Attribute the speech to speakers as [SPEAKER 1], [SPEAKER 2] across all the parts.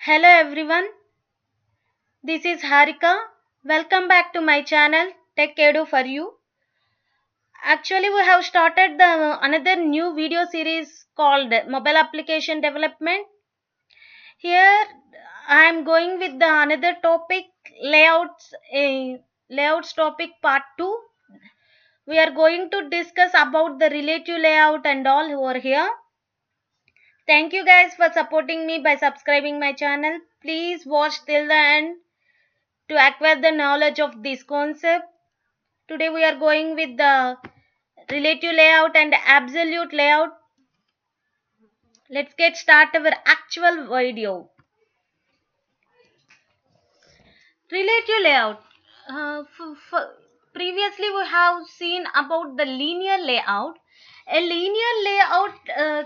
[SPEAKER 1] Hello everyone, this is Harika. Welcome back to my channel Tech Edu for you. Actually, we have started the another new video series called Mobile Application Development. Here I am going with the another topic layouts topic part 2. We are going to discuss about the relative layout and all over here. Thank you guys for supporting me by subscribing my channel. Please watch till the end to acquire the knowledge of this concept. Today we are going with the relative layout and absolute layout. Let's get started our actual video. Relative layout. Previously we have seen about the linear layout. A linear layout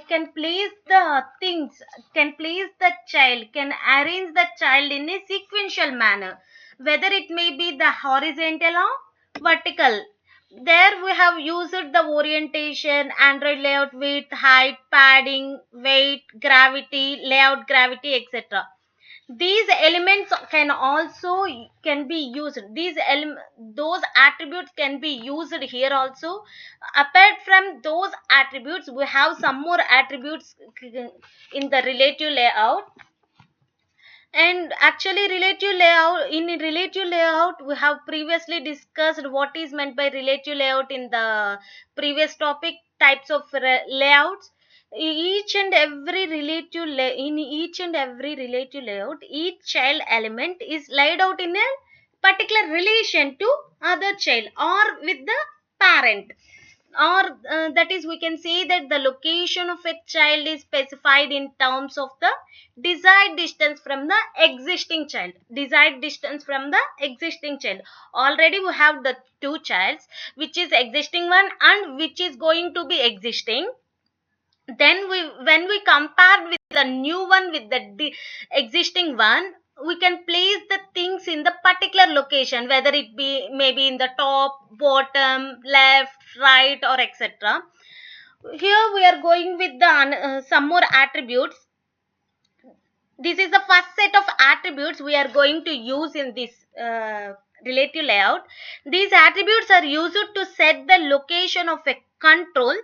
[SPEAKER 1] can place the things, can place the child, can arrange the child in a sequential manner, whether it may be the horizontal or vertical. There we have used the orientation, Android layout, width, height, padding, weight, gravity, layout, gravity, etc. These elements can also can be used, those attributes can be used here also. Apart from those attributes, we have some more attributes in the relative layout. And actually relative layout we have previously discussed what is meant by relative layout in the previous topic, types of layouts. In each and every relative layout, each child element is laid out in a particular relation to other child or with the parent, or that is, we can say that the location of a child is specified in terms of the desired distance from the existing child. Already we have the two childs, which is existing one and which is going to be existing. Then when we compare with the new one with the existing one, we can place the things in the particular location, whether it be maybe in the top, bottom, left, right, or etc. Here we are going with the some more attributes. This is the first set of attributes we are going to use in this relative layout. These attributes are used to set the location of a control.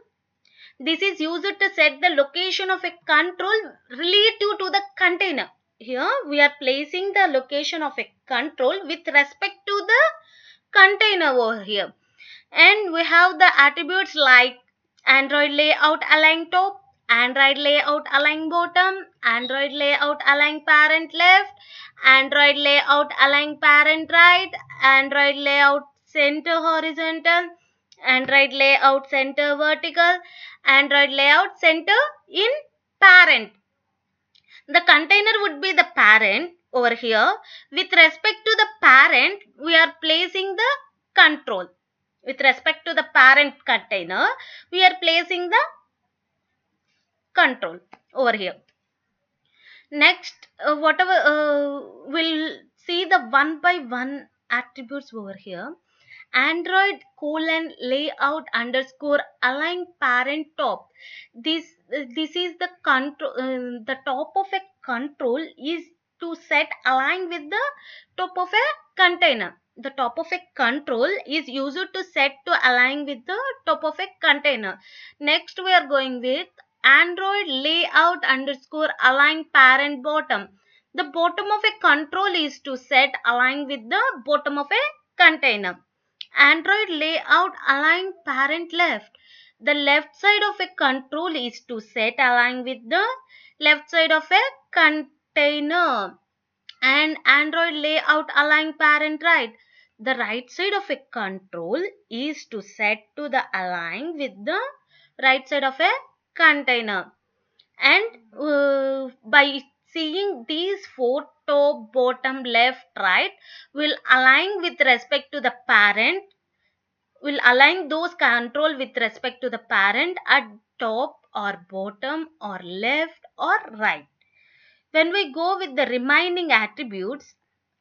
[SPEAKER 1] This is used to set the location of a control relative to the container. Here we are placing the location of a control with respect to the container over here. And we have the attributes like Android layout align top, Android layout align bottom, Android layout align parent left, Android layout align parent right, Android layout center horizontal, Android layout center vertical, Android layout center in parent. The container would be the parent over here. With respect to the parent, we are placing the control. With respect to the parent container, we are placing the control over here. Next, whatever we'll see the one by one attributes over here. Android colon layout underscore align parent top. This is the control. The top of a control is to set align with the top of a container. The top of a control is used to set to align with the top of a container. Next we are going with Android layout underscore align parent bottom. The bottom of a control is to set align with the bottom of a container. Android layout align parent left. The left side of a control is to set align with the left side of a container. And Android layout align parent right. The right side of a control is to set to the align with the right side of a container. And by seeing these four, top, bottom, left, right, will align with respect to the parent, will align those control with respect to the parent at top or bottom or left or right. When we go with the remaining attributes,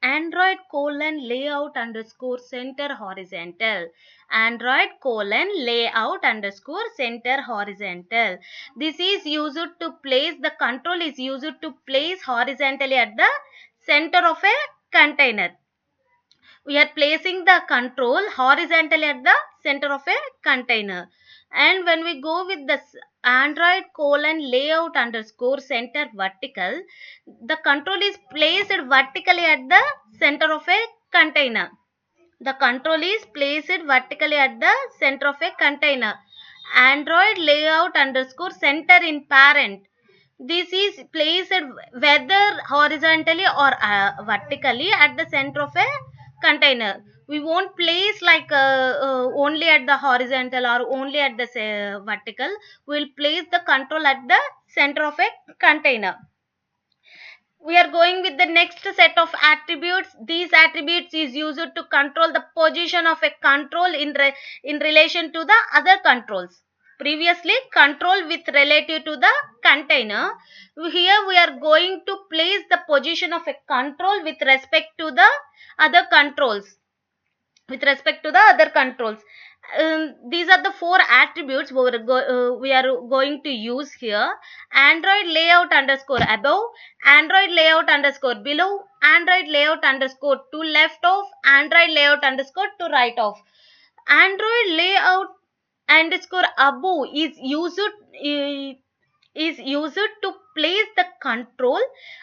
[SPEAKER 1] Android colon layout underscore center horizontal. Android colon layout underscore center horizontal. This is used to place, the control is used to place horizontally at the center of a container. We are placing the control horizontally at the center of a container. And when we go with the Android colon layout underscore center vertical, the control is placed vertically at the center of a container. The control is placed vertically at the center of a container. Android layout underscore center in parent. This is placed whether horizontally or vertically at the center of a container. We won't place like only at the horizontal or only at the vertical. We'll place the control at the center of a container. We are going with the next set of attributes. These attributes is used to control the position of a control in relation to the other controls. Previously, control with relative to the container. Here we are going to place the position of a control with respect to the other controls. These are the four attributes we are going to use here. Android layout underscore above, Android layout underscore below, Android layout underscore to left of, Android layout underscore to right of. Android layout underscore above is used to place the control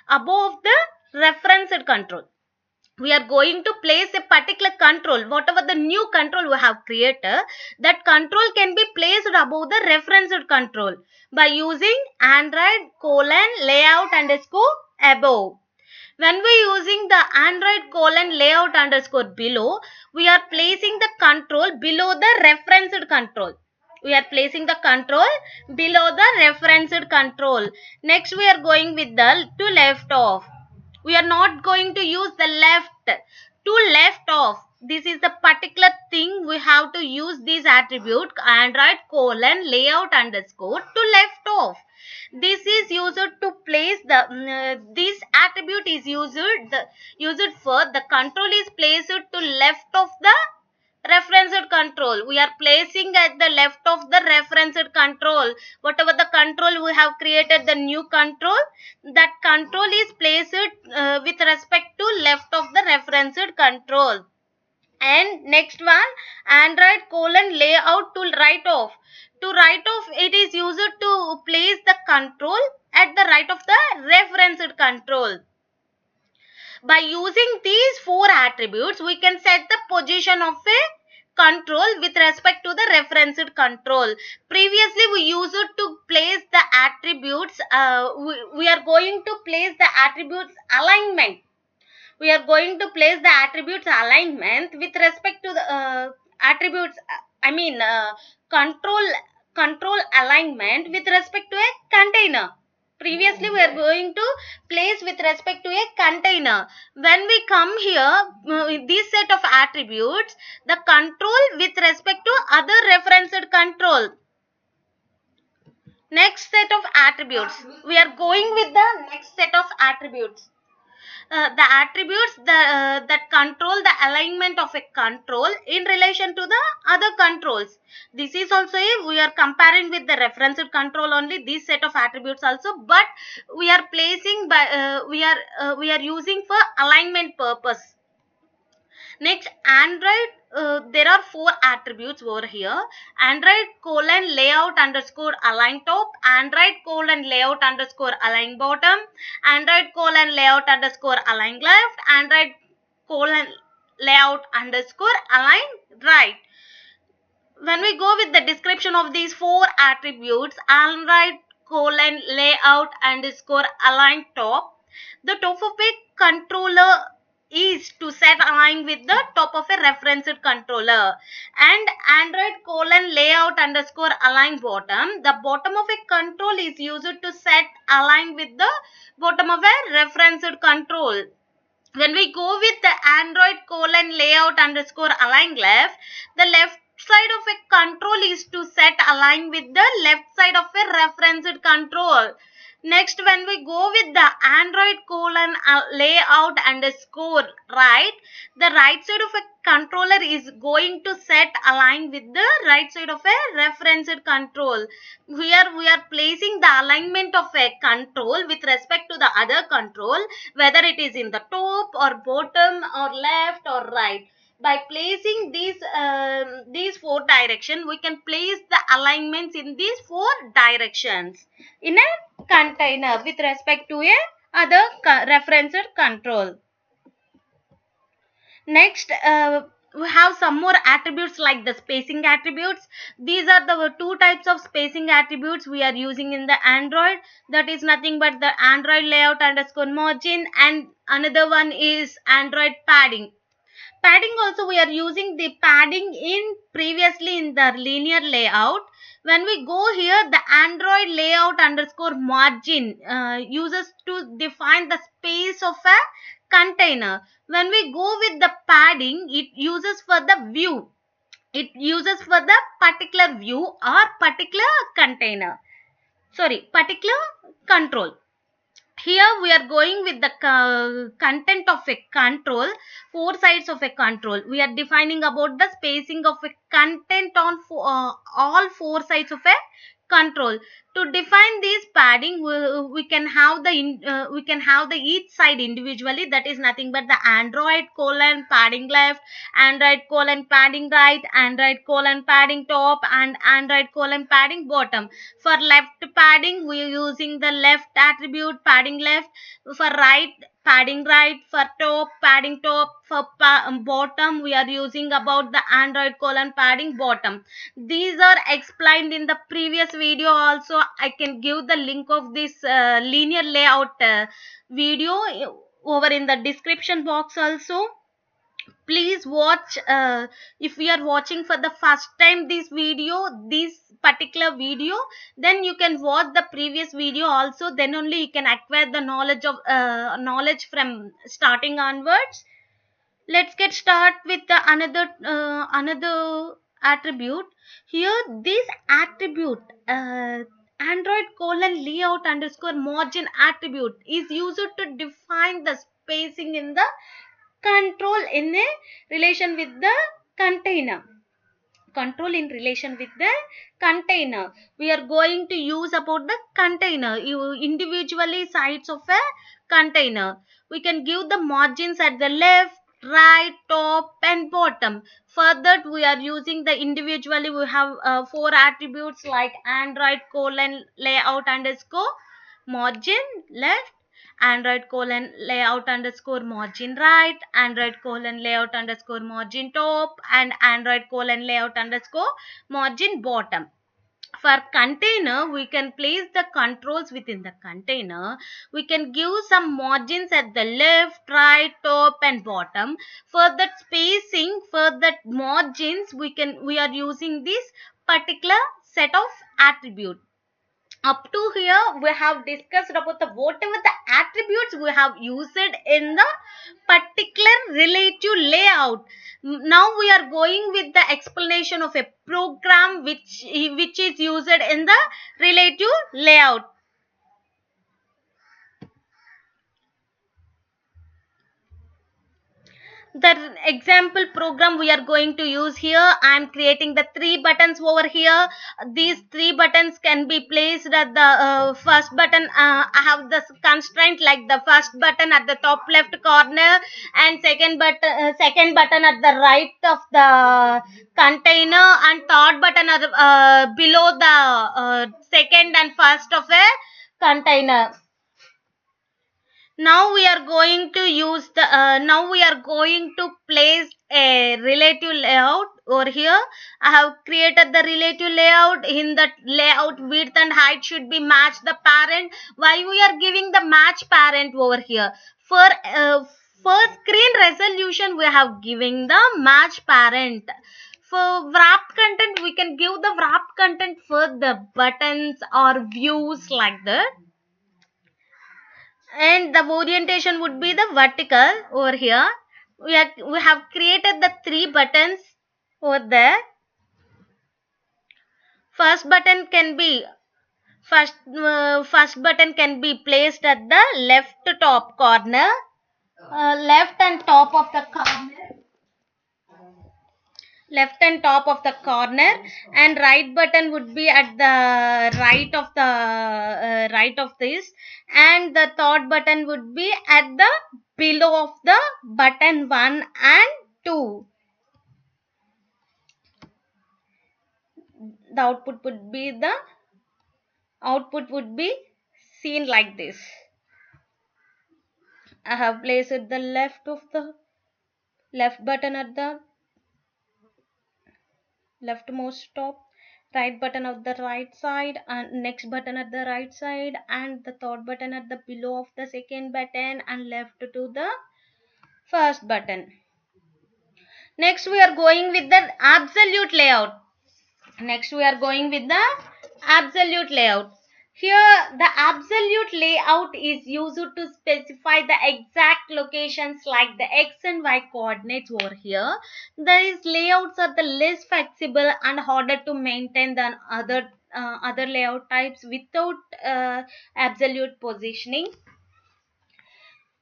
[SPEAKER 1] above the referenced control. We are going to place a particular control, whatever the new control we have created, that control can be placed above the referenced control by using Android colon layout underscore above. When we using the Android colon layout underscore below, we are placing the control below the referenced control. We are placing the control below the referenced control. Next we are going with the to left of. We are not going to use the left. To left of, this is the particular thing we have to use this attribute Android colon layout underscore to left of. This is used to place the this attribute is used for the control is placed to left of the referenced control. We are placing at the left of the referenced control. Whatever the control we have created, the new control, that control is placed with respect to left of the referenced control. And next one, Android colon layout to right of. To right of, it is used to place the control at the right of the referenced control. By using these four attributes, we can set the position of a control with respect to the referenced control. Previously, we used to place the attributes, we are going to place the attributes alignment. We are going to place the attributes alignment with respect to the attributes, control alignment with respect to a container. Previously we are going to place with respect to a container. When we come here, this set of attributes, the control with respect to other referenced control. Next set of attributes, we are going with the next set of attributes. The attributes that control the alignment of a control in relation to the other controls. This is also we are comparing with the referenced control only, this set of attributes also, but we are placing by we are using for alignment purpose. Next, Android, there are four attributes over here. Android colon layout underscore align top, Android colon layout underscore align bottom, Android colon layout underscore align left, Android colon layout underscore align right. When we go with the description of these four attributes, Android colon layout underscore align top, the top of a controller is to set align with the top of a referenced controller. And Android colon layout underscore align bottom, the bottom of a control is used to set align with the bottom of a referenced control. When we go with the Android colon layout underscore align left, the left side of a control is to set align with the left side of a referenced control. Next, when we go with the Android colon layout and a score, right, the right side of a controller is going to set align with the right side of a referenced control. Here we are placing the alignment of a control with respect to the other control, whether it is in the top or bottom or left or right. By placing these four directions, we can place the alignments in these four directions in a container with respect to a other referenced control. Next, we have some more attributes like the spacing attributes. These are the two types of spacing attributes we are using in the Android. That is nothing but the Android layout underscore margin, and another one is Android padding. Padding also, we are using the padding in previously in the linear layout. When we go here, the Android layout underscore margin uses to define the space of a container. When we go with the padding, it uses for the view. It uses for the particular view or particular container. Sorry, particular control. Here we are going with the content of a control, four sides of a control. We are defining about the spacing of a content on all four sides of a control. To define this padding, we can have the each side individually. That is nothing but the Android colon padding left, Android colon padding right, Android colon padding top, and Android colon padding bottom. For left padding, we are using the left attribute padding left. For right, padding right. For top, padding top. For bottom, we are using about the Android colon padding bottom. These are explained in the previous video also. I can give the link of this linear layout video over in the description box also. Please watch. If we are watching for the first time this particular video, then you can watch the previous video also. Then only you can acquire the knowledge from starting onwards. Let's get start with the another attribute. Here this attribute, Android colon layout underscore margin attribute, is used to define the spacing in the control in a relation with the container. Control in relation with the container. We are going to use about the container, individually sides of a container. We can give the margins at the left, right, top and bottom. For that we are using the individually, we have four attributes like Android colon layout underscore margin left, Android colon layout underscore margin right, Android colon layout underscore margin top, and Android colon layout underscore margin bottom. For container, we can place the controls within the container. We can give some margins at the left, right, top and bottom. For that spacing, for that margins, we are using this particular set of attributes. Up to here we have discussed about the whatever the attributes we have used in the particular relative layout. Now we are going with the explanation of a program which is used in the relative layout. The example program we are going to use here, I am creating the three buttons over here. These three buttons can be placed at the first button. I have this constraint like the first button at the top left corner, and second button at the right of the container, and third button at below the second and first of a container. Now we are going to use the now we are going to place a relative layout over here. I have created the relative layout. In that layout, width and height should be match the parent. Why we are giving the match parent over here? For screen resolution, we have giving the match parent. For wrapped content, we can give the wrapped content for the buttons or views like that, and the orientation would be the vertical over here. We have created the three buttons over there. First button can be First button can be placed at the left top corner, left and top of the corner, left and top of the corner, and right button would be at the right of this, and the third button would be at the below of the button 1 and 2. The output would be seen like this. I have placed the left button at the leftmost top, right button at the right side, and next button at the right side, and the third button at the below of the second button, and left to the first button. Next we are going with the absolute layout. Here, the absolute layout is used to specify the exact locations like the x and y coordinates over here. These layouts are the less flexible and harder to maintain than other layout types without absolute positioning.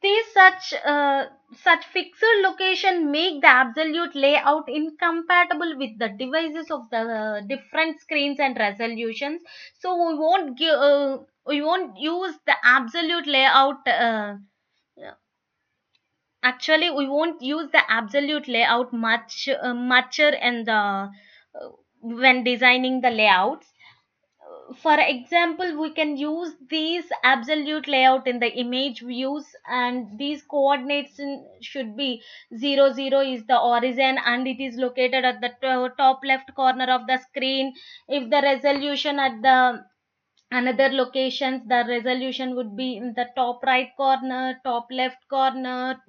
[SPEAKER 1] These such fixed location make the absolute layout incompatible with the devices of the different screens and resolutions. So we won't use the absolute layout. Actually, we won't use the absolute layout mucher in the when designing the layouts. For example, we can use these absolute layout in the image views, and these coordinates should be 0 0 is the origin, and it is located at the top left corner of the screen. If the resolution at the another locations, the resolution would be in the top right corner, top left corner,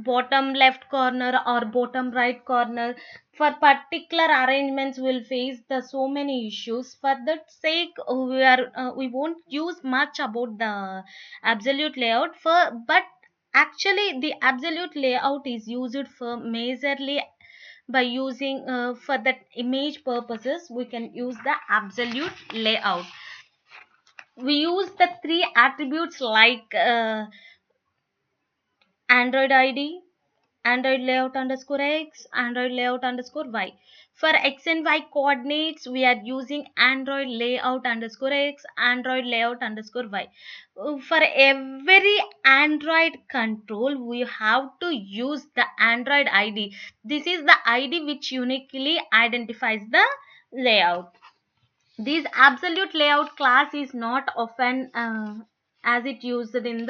[SPEAKER 1] bottom left corner, or bottom right corner. For particular arrangements will face the so many issues. For that sake, we won't use much about the absolute layout for, but actually the absolute layout is used for majorly by using for that image purposes. We can use the absolute layout. We use the three attributes like Android ID, Android layout underscore X, Android layout underscore Y. For X and Y coordinates, we are using Android layout underscore X, Android layout underscore Y. For every Android control, we have to use the Android ID. This is the ID which uniquely identifies the layout. This absolute layout class is not often as it used in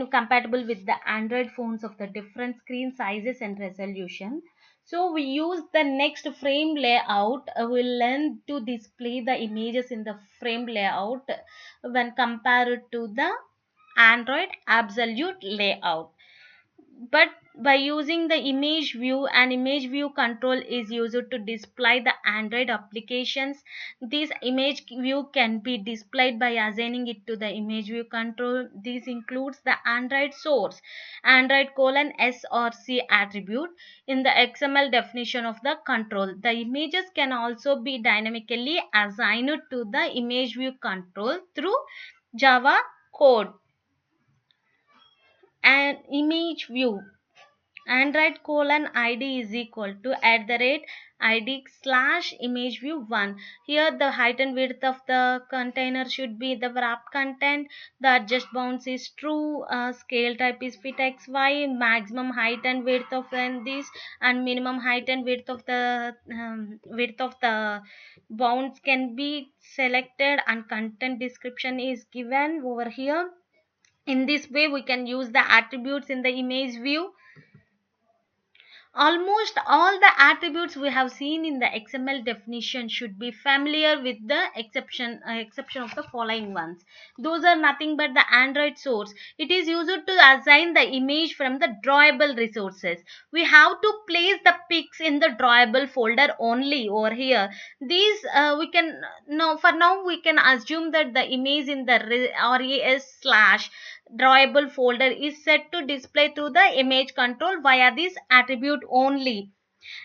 [SPEAKER 1] compatible with the Android phones of the different screen sizes and resolution. So we use the next frame layout. We'll learn to display the images in the frame layout when compared to the Android absolute layout. But by using the image view, and image view control is used to display the Android applications. This image view can be displayed by assigning it to the image view control. This includes the Android source, Android src attribute in the XML definition of the control. The images can also be dynamically assigned to the image view control through Java code. And image view, Android id is equal to @id slash image view 1. Here the height and width of the container should be the wrap content. The adjust bounds is true. Scale type is fit xy. Maximum height and width of this, and minimum height and width of the bounds can be selected, and content description is given over here. In this way, we can use the attributes in the image view. Almost all the attributes we have seen in the XML definition should be familiar with the exception of the following ones. Those are nothing but the Android source. It is used to assign the image from the drawable resources. We have to place the pics in the drawable folder only over here. These we can now we can assume that the image in the res slash drawable folder is set to display through the image control via this attribute only.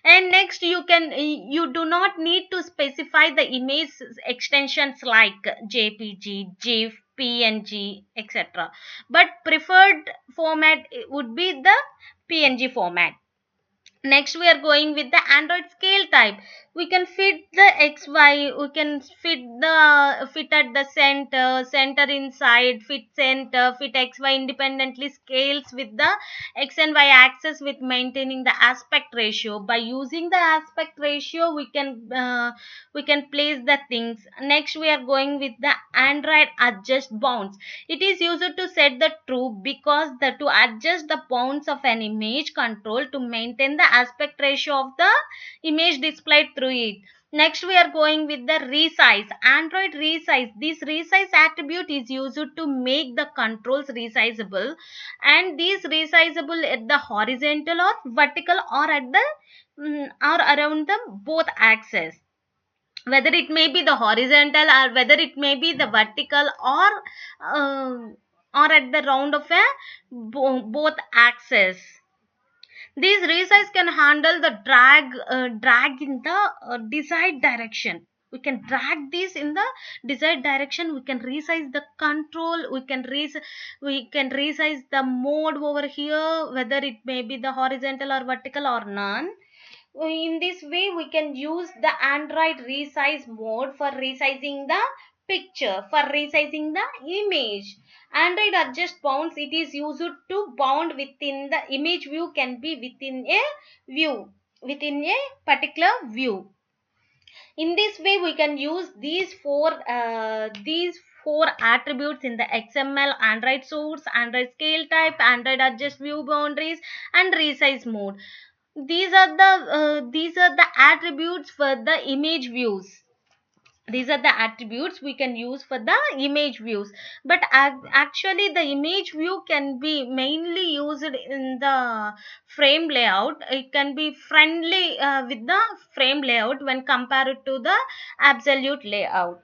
[SPEAKER 1] And next, you do not need to specify the image extensions like JPG, GIF, PNG, etc. But preferred format would be the PNG format. Next, we are going with the Android scale type. We can fit the XY, we can fit at the center inside, fit center, fit XY independently, scales with the X and Y axis with maintaining the aspect ratio. By using the aspect ratio, we can place the things. Next, we are going with the Android adjust bounds. It is used to set the true because to adjust the bounds of an image control to maintain the aspect ratio of the image displayed through it. Next, we are going with the resize. Android resize. This resize attribute is used to make the controls resizable, and these resizable at the horizontal or vertical or at the or around the both axes, whether it may be the horizontal or whether it may be the vertical or at the round of a both axes. These resize can handle the drag in the desired direction. We can drag this in the desired direction. We can resize the control. We can resize the mode over here, whether it may be the horizontal or vertical or none. In this way, we can use the Android resize mode for resizing the picture, for resizing the image. Android adjust bounds, it is used to bound within the image view, can be within a view, within a particular view. In this way, we can use these four attributes in the XML: Android source, Android scale type, Android adjust view boundaries, and resize mode. These are the attributes for the image views. These are the attributes we can use for the image views. But actually, the image view can be mainly used in the frame layout. It can be friendly with the frame layout when compared to the absolute layout.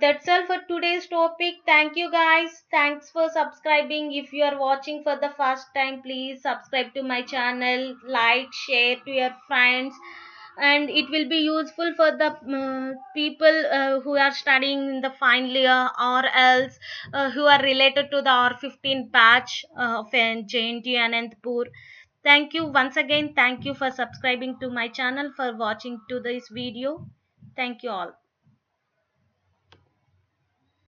[SPEAKER 1] That's all for today's topic. Thank you guys. Thanks for subscribing. If you are watching for the first time, please subscribe to my channel, like, share to your friends, and it will be useful for the people who are studying in the final year, or else who are related to the R15 batch of JNT Anantapur. Thank you once again. Thank you for subscribing to my channel, for watching to this video. Thank you all.